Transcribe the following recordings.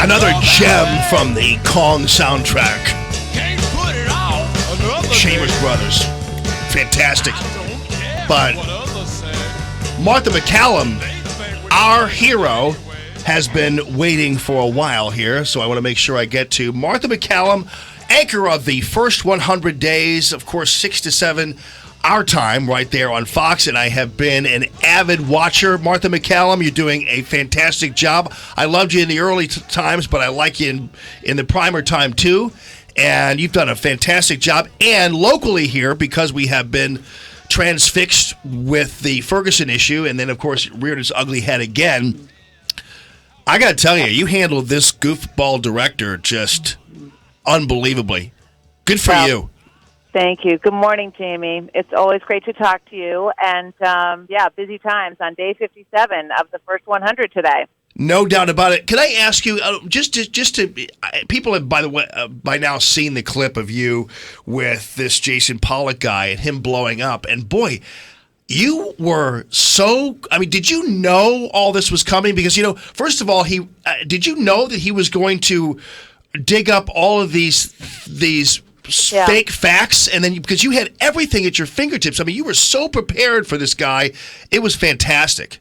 Another gem from the Kong soundtrack. Chambers Brothers. Fantastic. But Martha MacCallum, our hero, has been waiting for a while here, so I want to make sure I get to Martha MacCallum, anchor of the first 100 days, of course, 6 to 7 our time right there on Fox, and I have been an avid watcher. Martha MacCallum, you're doing a fantastic job. I loved you in the early times, but I like you in the primer time too, and you've done a fantastic job. And locally here, because we have been transfixed with the Ferguson issue, and then, of course, reared its ugly head again, I got to tell you, you handled this goofball director just unbelievably. Good for you. Thank you. Good morning, Jamie. It's always great to talk to you. And, busy times on day 57 of the first 100 today. No doubt about it. Can I ask you, people have, by the way, by now seen the clip of you with this Jason Pollock guy and him blowing up. And, boy, you were did you know all this was coming? Because, first of all, did you know that he was going to dig up all of these fake facts, and then because you had everything at your fingertips. I mean, you were so prepared for this guy. It was fantastic.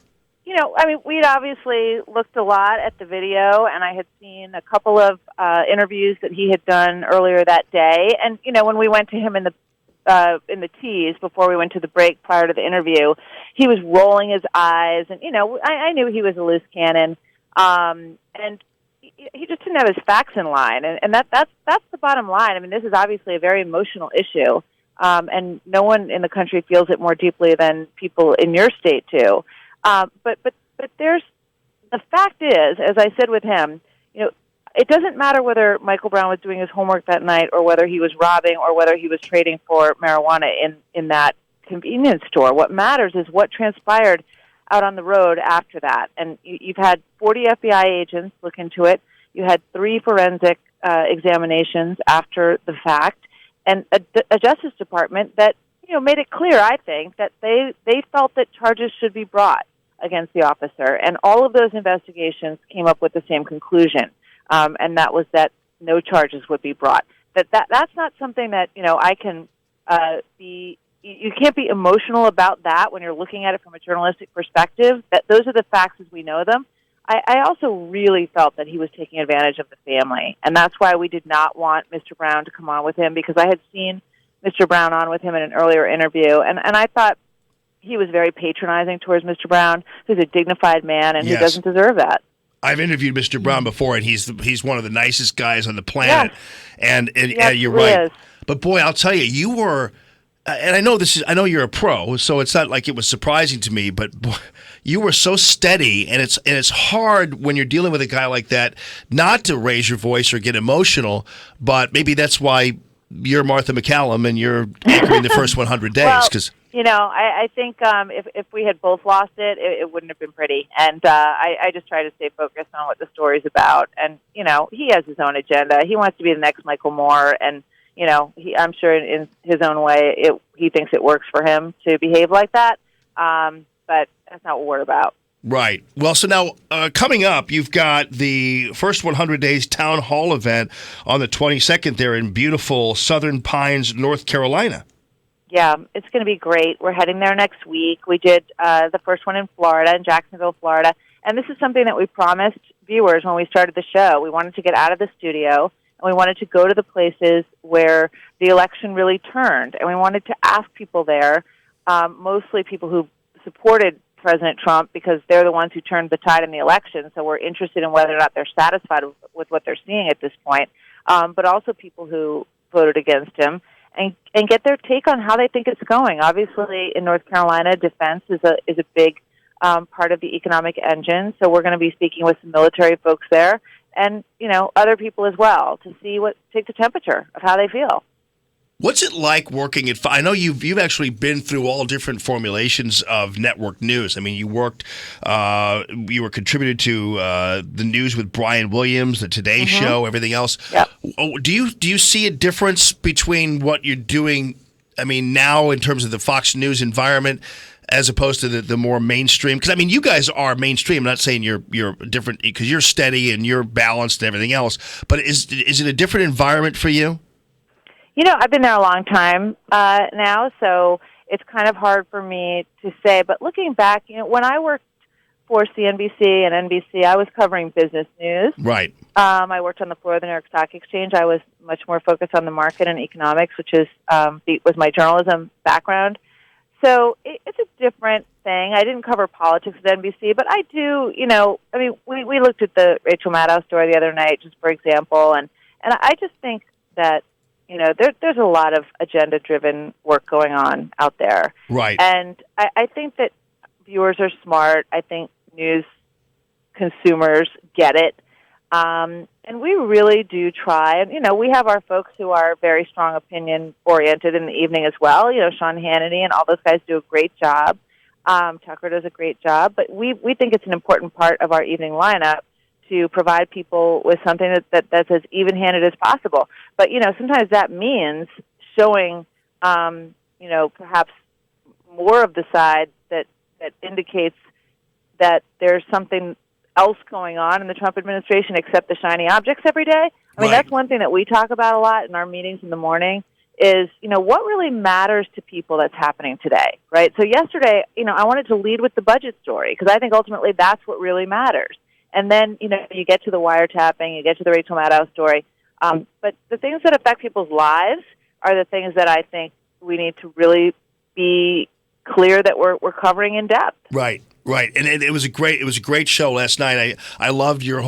We'd obviously looked a lot at the video, and I had seen a couple of interviews that he had done earlier that day. And, when we went to him in the tease before we went to the break prior to the interview, he was rolling his eyes, and, I knew he was a loose cannon. And he just didn't have his facts in line, and that's the bottom line. I mean, this is obviously a very emotional issue, and no one in the country feels it more deeply than people in your state do. But there's the fact is, as I said with him, it doesn't matter whether Michael Brown was doing his homework that night, or whether he was robbing, or whether he was trading for marijuana in that convenience store. What matters is what transpired out on the road after that. And you've had 40 FBI agents look into it. You had 3 forensic examinations after the fact, and a Justice Department that made it clear, I think, that they felt that charges should be brought against the officer. And all of those investigations came up with the same conclusion, and that was that no charges would be brought. That's not something that I can be. You can't be emotional about that when you're looking at it from a journalistic perspective. That those are the facts as we know them. I also really felt that he was taking advantage of the family, and that's why we did not want Mr. Brown to come on with him, because I had seen Mr. Brown on with him in an earlier interview, and I thought he was very patronizing towards Mr. Brown, who's a dignified man and who doesn't deserve that. I've interviewed Mr. Brown before, and he's one of the nicest guys on the planet, and you're right. But boy, I'll tell you, you were. And I know you're a pro, so it's not like it was surprising to me, but boy, you were so steady, and it's hard when you're dealing with a guy like that not to raise your voice or get emotional, but maybe that's why you're Martha MacCallum and you're anchoring the first 100 days. I think if we had both lost it wouldn't have been pretty, and I just try to stay focused on what the story's about, and he has his own agenda. He wants to be the next Michael Moore, and I'm sure in his own way, he thinks it works for him to behave like that, but that's not what we're about. Right. Well, so now coming up, you've got the first 100 Days Town Hall event on the 22nd there in beautiful Southern Pines, North Carolina. Yeah, it's going to be great. We're heading there next week. We did the first one in Florida, in Jacksonville, Florida, and this is something that we promised viewers when we started the show. We wanted to get out of the studio, and we wanted to go to the places where the election really turned. And we wanted to ask people there, mostly people who supported President Trump, because they're the ones who turned the tide in the election. So we're interested in whether or not they're satisfied with what they're seeing at this point. But also people who voted against him, and get their take on how they think it's going. Obviously, in North Carolina, defense is a big part of the economic engine. So we're going to be speaking with some military folks there, and other people as well, to take the temperature of how they feel. What's it like working at? I know you've actually been through all different formulations of network news. I mean, you were contributed to the news with Brian Williams, the Today Show, everything else. Yep. Do you see a difference between what you're doing? I mean, now in terms of the Fox News environment as opposed to the more mainstream? Because, I mean, you guys are mainstream. I'm not saying you're different because you're steady and you're balanced and everything else. But is it a different environment for you? I've been there a long time now, so it's kind of hard for me to say. But looking back, when I worked for CNBC and NBC, I was covering business news. Right. I worked on the floor of the New York Stock Exchange. I was much more focused on the market and economics, which was my journalism background. So it's a different thing. I didn't cover politics at NBC, but I do, we looked at the Rachel Maddow story the other night, just for example, and I just think that, there's a lot of agenda-driven work going on out there. Right. And I think that viewers are smart. I think news consumers get it. And we really do try. And, we have our folks who are very strong opinion-oriented in the evening as well. Sean Hannity and all those guys do a great job. Tucker does a great job. But we think it's an important part of our evening lineup to provide people with something that's as even-handed as possible. But, sometimes that means showing, perhaps more of the side that indicates that there's something else going on in the Trump administration except the shiny objects every day. I mean, That's one thing that we talk about a lot in our meetings in the morning is, what really matters to people that's happening today, right? So yesterday, I wanted to lead with the budget story because I think ultimately that's what really matters. And then, you get to the wiretapping, you get to the Rachel Maddow story. But the things that affect people's lives are the things that I think we need to really be clear that we're covering in depth. Right. And it was a great show last night. I loved your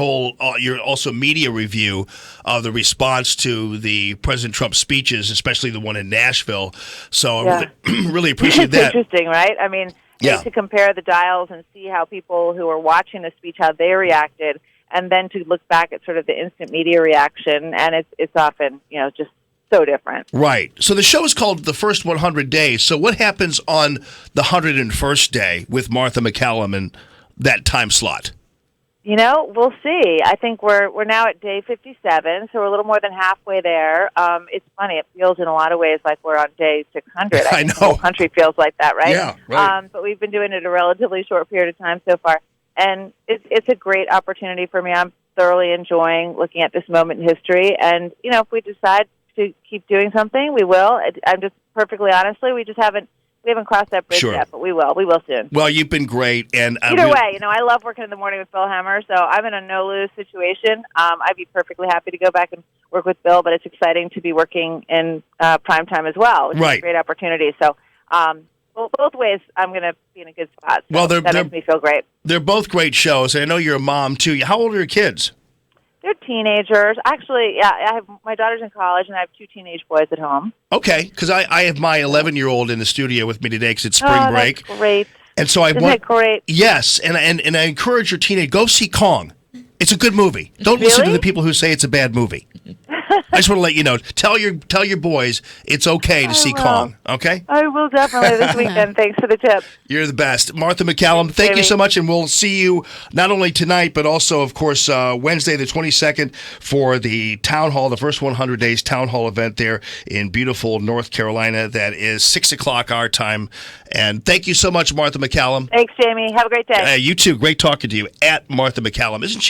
your also media review of the response to the President Trump speeches, especially the one in Nashville. So I really appreciate that. It's interesting, right? I mean, to compare the dials and see how people who are watching the speech, how they reacted, and then to look back at sort of the instant media reaction, and it's often, just so different. Right. So the show is called The First 100 Days. So what happens on the 101st day with Martha MacCallum and that time slot? We'll see. I think we're now at day 57, so we're a little more than halfway there. It's funny. It feels in a lot of ways like we're on day 600. I know. The whole country feels like that, right? Yeah, right. But we've been doing it a relatively short period of time so far. And it's a great opportunity for me. I'm thoroughly enjoying looking at this moment in history. And, if we decide to keep doing something, we will. I'm just perfectly honestly, we haven't crossed that bridge yet, but we will. We will soon. Well, you've been great. And either way, I love working in the morning with Bill Hemmer, so I'm in a no-lose situation. I'd be perfectly happy to go back and work with Bill, but it's exciting to be working in prime time as well, which is a great opportunity. So, both ways, I'm going to be in a good spot. So that makes me feel great. They're both great shows, and I know you're a mom, too. How old are your kids? They're teenagers. Actually, I have my daughter's in college, and I have 2 teenage boys at home. Okay, because I have my 11-year-old in the studio with me today because it's spring break. That's great. And so Isn't that great? Yes, and I encourage your teenage, go see Kong. It's a good movie. Don't listen to the people who say it's a bad movie. I just want to let you know. Tell your boys it's okay to see Kong. Okay? I will definitely this weekend. Thanks for the tip. You're the best. Martha MacCallum, thank you so much, and we'll see you not only tonight, but also, of course, Wednesday the 22nd for the Town Hall, the first 100 Days Town Hall event there in beautiful North Carolina. That is 6 o'clock our time. And thank you so much, Martha MacCallum. Thanks, Jamie. Have a great day. You too. Great talking to you. At Martha MacCallum. Isn't she?